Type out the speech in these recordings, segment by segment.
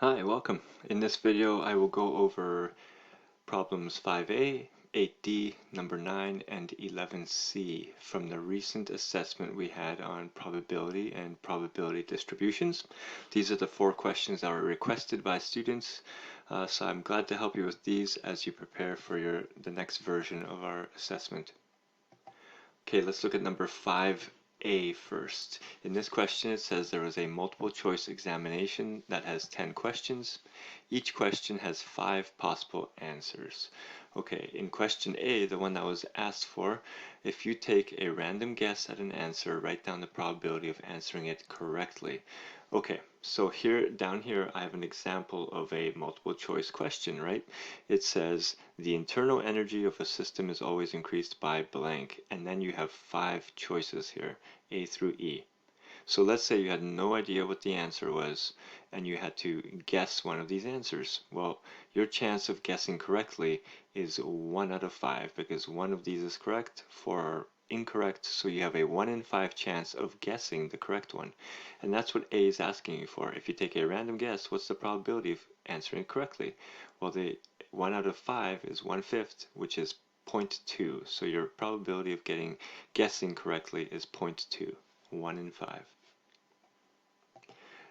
Hi, welcome. In this video, I will go over problems 5A, 8D, number 9, and 11C from the recent assessment we had on probability and probability distributions. These are the 4 questions that were requested by students, so I'm glad to help you with these as you prepare for the next version of our assessment. Okay, let's look at number 5A first. In this question, it says there was a multiple choice examination that has 10 questions. Each question has 5 possible answers. Okay, in question A, the one that was asked for, if you take a random guess at an answer, write down the probability of answering it correctly. Okay, so down here, I have an example of a multiple choice question, right? It says the internal energy of a system is always increased by blank, and then you have 5 choices here, A through E. So let's say you had no idea what the answer was, and you had to guess one of these answers. Well, your chance of guessing correctly is 1 out of 5, because one of these is correct, 4 are incorrect, so you have a 1 in 5 chance of guessing the correct one. And that's what A is asking you for. If you take a random guess, what's the probability of answering correctly? Well, the 1 out of 5 is 1/5, which is 0.2. So your probability of guessing correctly is 0.2, 1 in 5.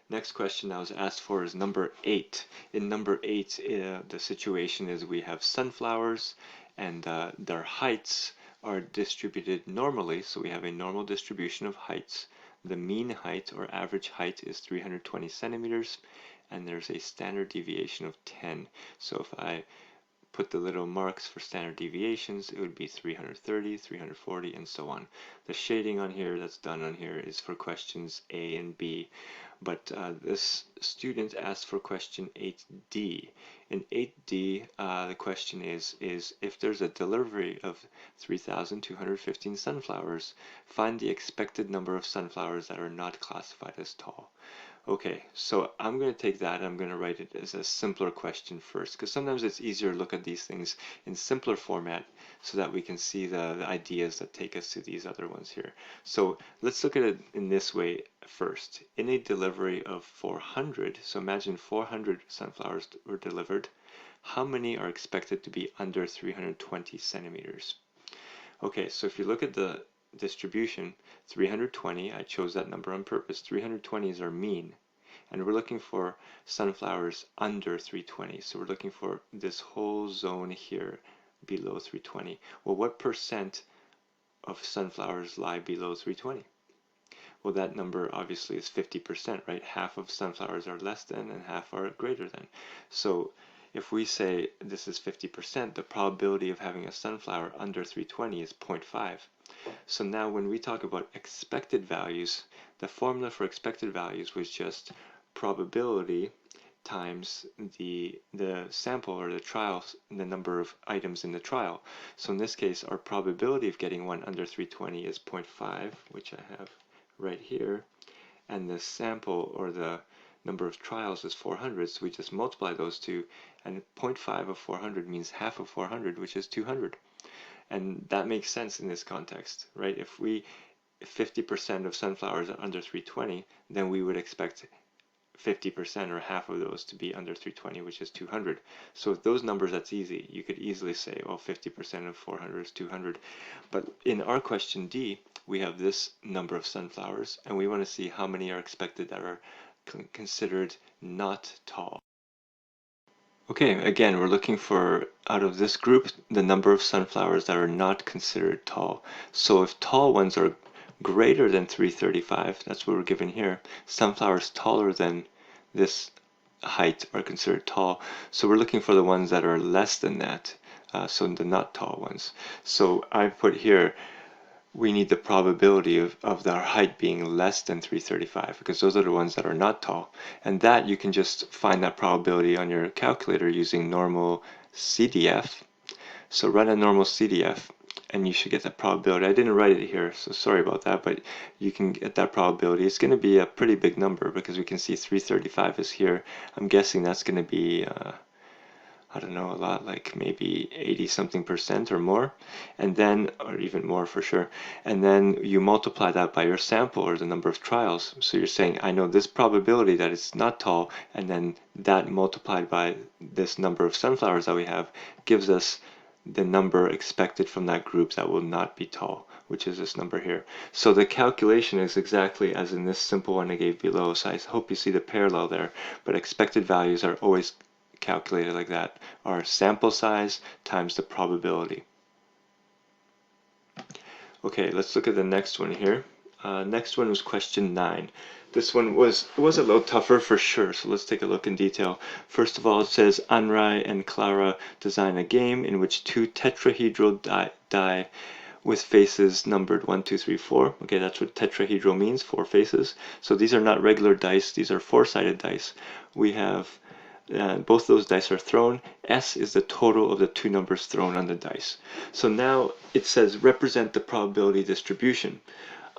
Next question I was asked for is number 8. In number 8, the situation is we have sunflowers and their heights are distributed normally, so we have a normal distribution of heights. The mean height or average height is 320 centimeters, and there's a standard deviation of 10. So if I put the little marks for standard deviations, it would be 330, 340, and so on. The shading on here that's done on here is for questions A and B, but this student asked for question 8D. In 8D, the question is if there's a delivery of 3,215 sunflowers, find the expected number of sunflowers that are not classified as tall. Okay, so I'm going to take that and I'm going to write it as a simpler question first, because sometimes it's easier to look at these things in simpler format so that we can see the ideas that take us to these other ones here. So let's look at it in this way first. In a delivery of 400, so imagine 400 sunflowers were delivered, how many are expected to be under 320 centimeters? Okay, so if you look at the distribution, 320, I chose that number on purpose. 320 is our mean, and we're looking for sunflowers under 320. So we're looking for this whole zone here below 320. Well, what percent of sunflowers lie below 320? Well, that number obviously is 50%, right? Half of sunflowers are less than and half are greater than. So if we say this is 50%, the probability of having a sunflower under 320 is 0.5. So now when we talk about expected values, the formula for expected values was just probability times the sample or the trial, the number of items in the trial. So in this case, our probability of getting one under 320 is 0.5, which I have right here, and the sample or the number of trials is 400, so we just multiply those two, and 0.5 of 400 means half of 400, which is 200. And that makes sense in this context, right? If 50% of sunflowers are under 320, then we would expect 50% or half of those to be under 320, which is 200. So with those numbers, that's easy. You could easily say, well, 50% of 400 is 200. But in our question D, we have this number of sunflowers, and we want to see how many are expected that are considered not tall. Okay, again, we're looking for, out of this group, the number of sunflowers that are not considered tall. So if tall ones are greater than 335, that's what we're given here, sunflowers taller than this height are considered tall. So we're looking for the ones that are less than that, so the not tall ones. So I put here, we need the probability of their height being less than 335, because those are the ones that are not tall. And that you can just find that probability on your calculator using normal CDF. So run a normal CDF and you should get that probability. I didn't write it here, so sorry about that, but you can get that probability. It's going to be a pretty big number because we can see 335 is here. I'm guessing that's going to be I don't know, a lot, like maybe 80 something percent or more, and then, or even more for sure, and then you multiply that by your sample or the number of trials. So you're saying, I know this probability that it's not tall, and then that multiplied by this number of sunflowers that we have gives us the number expected from that group that will not be tall, which is this number here. So the calculation is exactly as in this simple one I gave below, so I hope you see the parallel there, but expected values are always calculated like that, our sample size times the probability. Okay, let's look at the next one here. Next one was question 9. This one was a little tougher for sure, so let's take a look in detail. First of all, it says Anrai and Clara design a game in which 2 tetrahedral die with faces numbered 1, 2, 3, 4. Okay, that's what tetrahedral means, 4 faces. So these are not regular dice, these are 4-sided dice. We have both those dice are thrown. S is the total of the 2 numbers thrown on the dice. So now it says represent the probability distribution.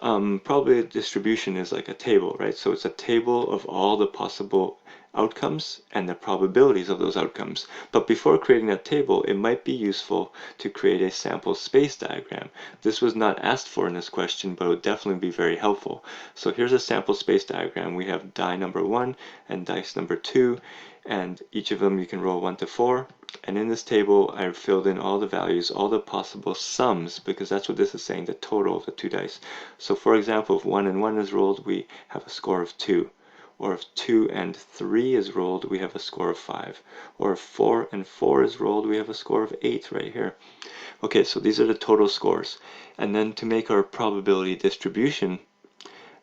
Probability distribution is like a table, right? So it's a table of all the possible outcomes and the probabilities of those outcomes. But before creating that table, it might be useful to create a sample space diagram. This was not asked for in this question, but it would definitely be very helpful. So here's a sample space diagram. We have die number 1 and dice number 2, and each of them you can roll 1 to 4. And in this table, I've filled in all the values, all the possible sums, because that's what this is saying, the total of the 2 dice. So for example, if 1 and 1 is rolled, we have a score of 2. Or if 2 and 3 is rolled, we have a score of 5. Or if 4 and 4 is rolled, we have a score of 8 right here. Okay, so these are the total scores. And then to make our probability distribution,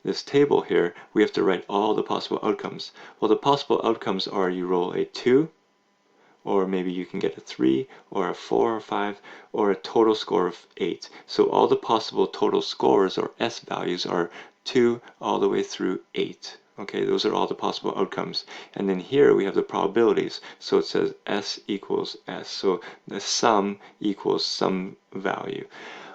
this table here, we have to write all the possible outcomes. Well, the possible outcomes are you roll a 2, or maybe you can get a 3, or a 4 or 5, or a total score of 8. So all the possible total scores, or S values, are 2 all the way through 8. Okay, those are all the possible outcomes. And then here we have the probabilities. So it says S equals S. So the sum equals some value.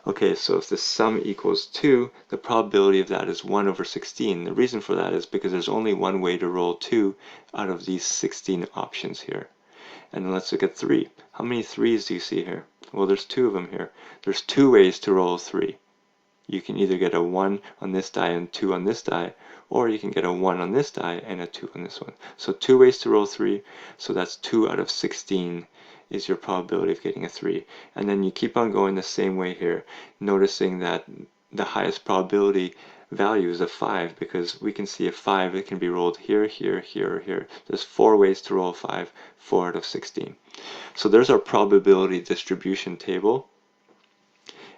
Okay, so if the sum equals 2, the probability of that is 1 over 16. The reason for that is because there's only one way to roll 2 out of these 16 options here. And then let's look at 3. How many 3s do you see here? Well, there's 2 of them here. There's 2 ways to roll 3. You can either get a 1 on this die and 2 on this die, or you can get a 1 on this die and a 2 on this one. So 2 ways to roll 3, so that's 2 out of 16 is your probability of getting a 3. And then you keep on going the same way here, noticing that the highest probability value is a 5, because we can see a 5, it can be rolled here, here, here, or here. There's 4 ways to roll 5, 4 out of 16. So there's our probability distribution table.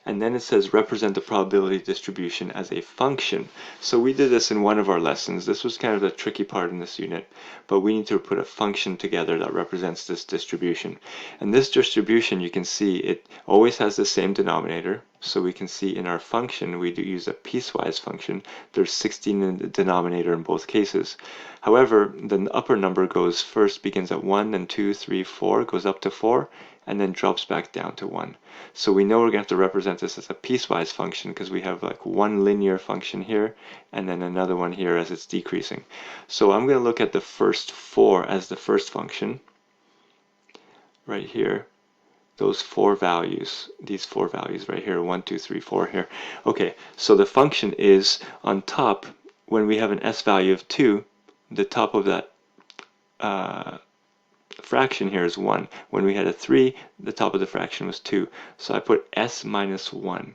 And then it says represent the probability distribution as a function. So we did this in one of our lessons. This was kind of the tricky part in this unit, but we need to put a function together that represents this distribution. And this distribution, you can see it always has the same denominator. So we can see in our function, we do use a piecewise function. There's 16 in the denominator in both cases. However, the upper number goes first, begins at 1, then 2, 3, 4, goes up to 4, and then drops back down to 1. So we know we're going to have to represent this as a piecewise function because we have like one linear function here and then another one here as it's decreasing. So I'm going to look at the first 4 as the first function right here. Those 4 values, these 4 values right here, 1, 2, 3, 4 here. Okay, so the function is on top, when we have an S value of 2, the top of that fraction here is 1. When we had a 3, the top of the fraction was 2. So I put S minus 1.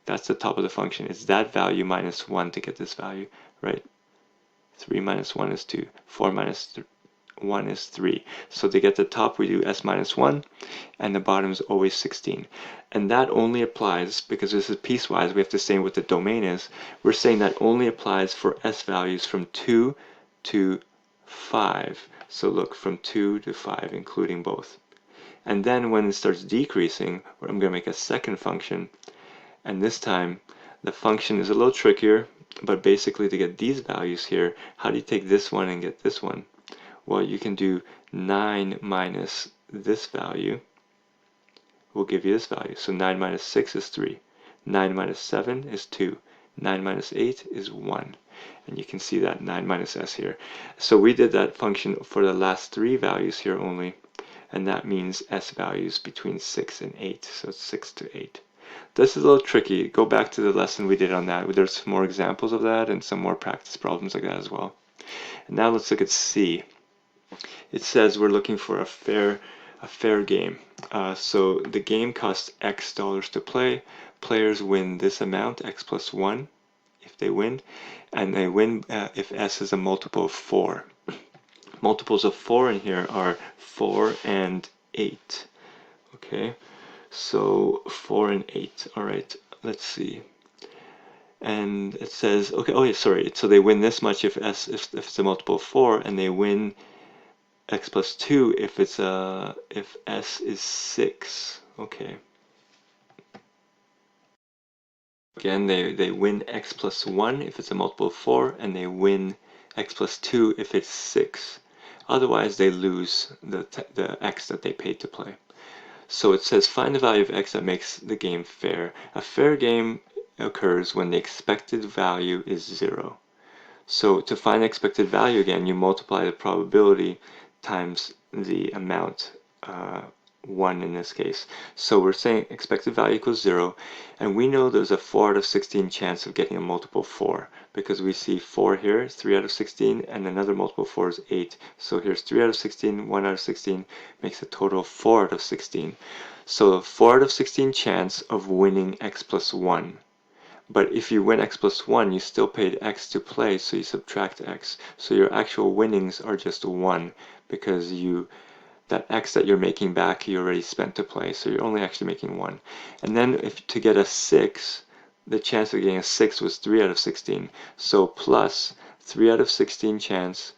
That's the top of the function. It's that value minus 1 to get this value, right? 3 minus 1 is 2. 4 minus 1 is 3. So to get the top, we do S minus 1, and the bottom is always 16. And that only applies, because this is piecewise, we have to say what the domain is. We're saying that only applies for S values from 2 to 5. So look, from 2 to 5, including both. And then when it starts decreasing, I'm going to make a second function. And this time, the function is a little trickier, but basically to get these values here, how do you take this one and get this one? Well, you can do 9 minus this value will give you this value. So 9 minus 6 is 3. 9 minus 7 is 2. 9 minus 8 is 1. And you can see that 9 minus s here. So we did that function for the last 3 values here only. and that means S values between 6 and 8, so it's 6 to 8. This is a little tricky. Go back to the lesson we did on that. There's some more examples of that and some more practice problems like that as well. And now let's look at C. It says we're looking for a fair game. So the game costs X dollars to play. Players win this amount, X plus 1, if they win, and they win if S is a multiple of 4. Multiples of 4 in here are 4 and 8. Okay, so 4 and 8. All right, let's see. And it says, okay, oh yeah, sorry. So they win this much if it's a multiple of 4, and they win X plus 2 if if S is 6. Okay. Again, they win X plus 1 if it's a multiple of 4, and they win X plus 2 if it's 6. Otherwise, they lose the X that they paid to play. So it says find the value of X that makes the game fair. A fair game occurs when the expected value is 0. So to find the expected value again, you multiply the probability times the amount, 1 in this case. So we're saying expected value equals 0, and we know there's a 4 out of 16 chance of getting a multiple 4, because we see 4 here, 3 out of 16, and another multiple 4 is 8. So here's 3 out of 16, 1 out of 16, makes a total of 4 out of 16. So a 4 out of 16 chance of winning X plus 1. But if you win X plus 1, you still paid X to play, so you subtract X. So your actual winnings are just 1, because that X that you're making back, you already spent to play, so you're only actually making 1. And then to get a 6, the chance of getting a 6 was 3 out of 16. So plus 3 out of 16 chance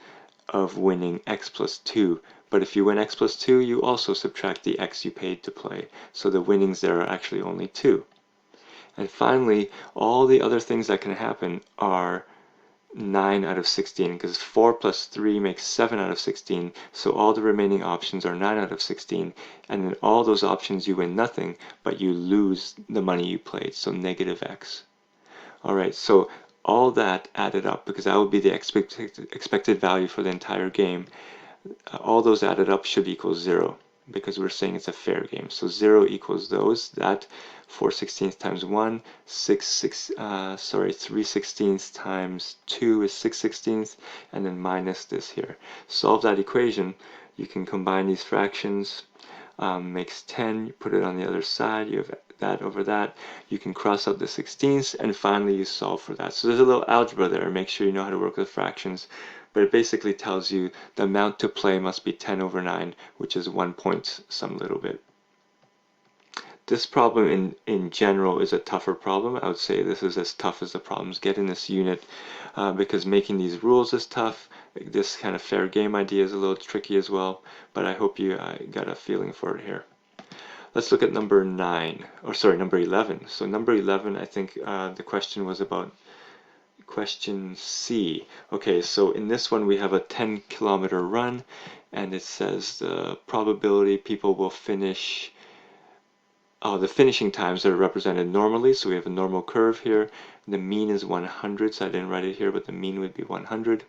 of winning X plus 2. But if you win X plus 2, you also subtract the X you paid to play. So the winnings there are actually only 2. And finally, all the other things that can happen are 9 out of 16, because 4 plus 3 makes 7 out of 16, so all the remaining options are 9 out of 16, and in all those options you win nothing, but you lose the money you played, so negative X. Alright, so all that added up, because that would be the expected value for the entire game, all those added up should equal 0, because we're saying it's a fair game. So 0 equals that 4 16ths times 1, 3 16ths times 2 is 6 16ths, and then minus this here. Solve that equation. You can combine these fractions, makes 10, you put it on the other side, you have that over that, you can cross out the 16ths, and finally you solve for that. So there's a little algebra there, make sure you know how to work with fractions. But it basically tells you the amount to play must be 10 over 9, which is 1 point some little bit. This problem in general is a tougher problem. I would say this is as tough as the problems get in this unit, because making these rules is tough. This kind of fair game idea is a little tricky as well, but I hope you got a feeling for it here. Let's look at number 11. So number 11, I think the question was about question C. Okay, so in this one we have a 10-kilometer run, and it says the probability people will finish, the finishing times are represented normally, so we have a normal curve here. The mean is 100, so I didn't write it here, but the mean would be 100,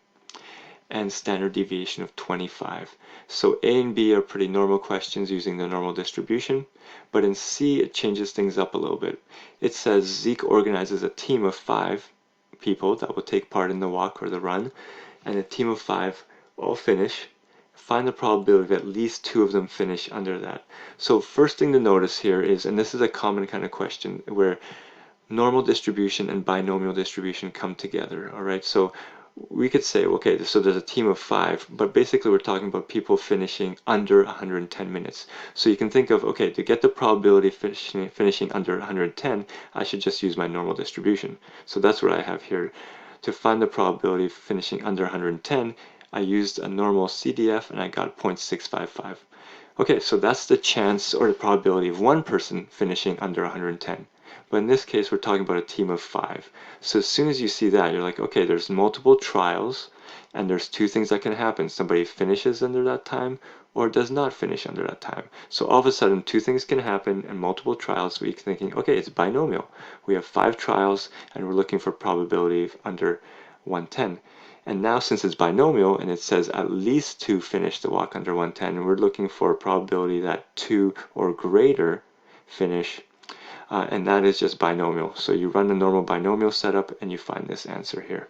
and standard deviation of 25. So A and B are pretty normal questions using the normal distribution, but in C it changes things up a little bit. It says Zeke organizes a team of 5 people that will take part in the walk or the run, and a team of 5 all finish. Find the probability of at least 2 of them finish under that. So first thing to notice here is, and this is a common kind of question where normal distribution and binomial distribution come together. All right, so we could say, okay, so there's a team of 5, but basically we're talking about people finishing under 110 minutes. So you can think of, okay, to get the probability of finishing under 110, I should just use my normal distribution. So that's what I have here. To find the probability of finishing under 110, I used a normal CDF and I got 0.655. Okay, so that's the chance or the probability of one person finishing under 110. But in this case, we're talking about a team of 5. So as soon as you see that, you're like, okay, there's multiple trials, and there's 2 things that can happen. Somebody finishes under that time, or does not finish under that time. So all of a sudden, 2 things can happen in multiple trials. We're thinking, okay, it's binomial. We have 5 trials, and we're looking for probability of under 110. And now since it's binomial and it says at least 2 finish the walk under 110, we're looking for a probability that 2 or greater finish, and that is just binomial. So you run the normal binomial setup and you find this answer here.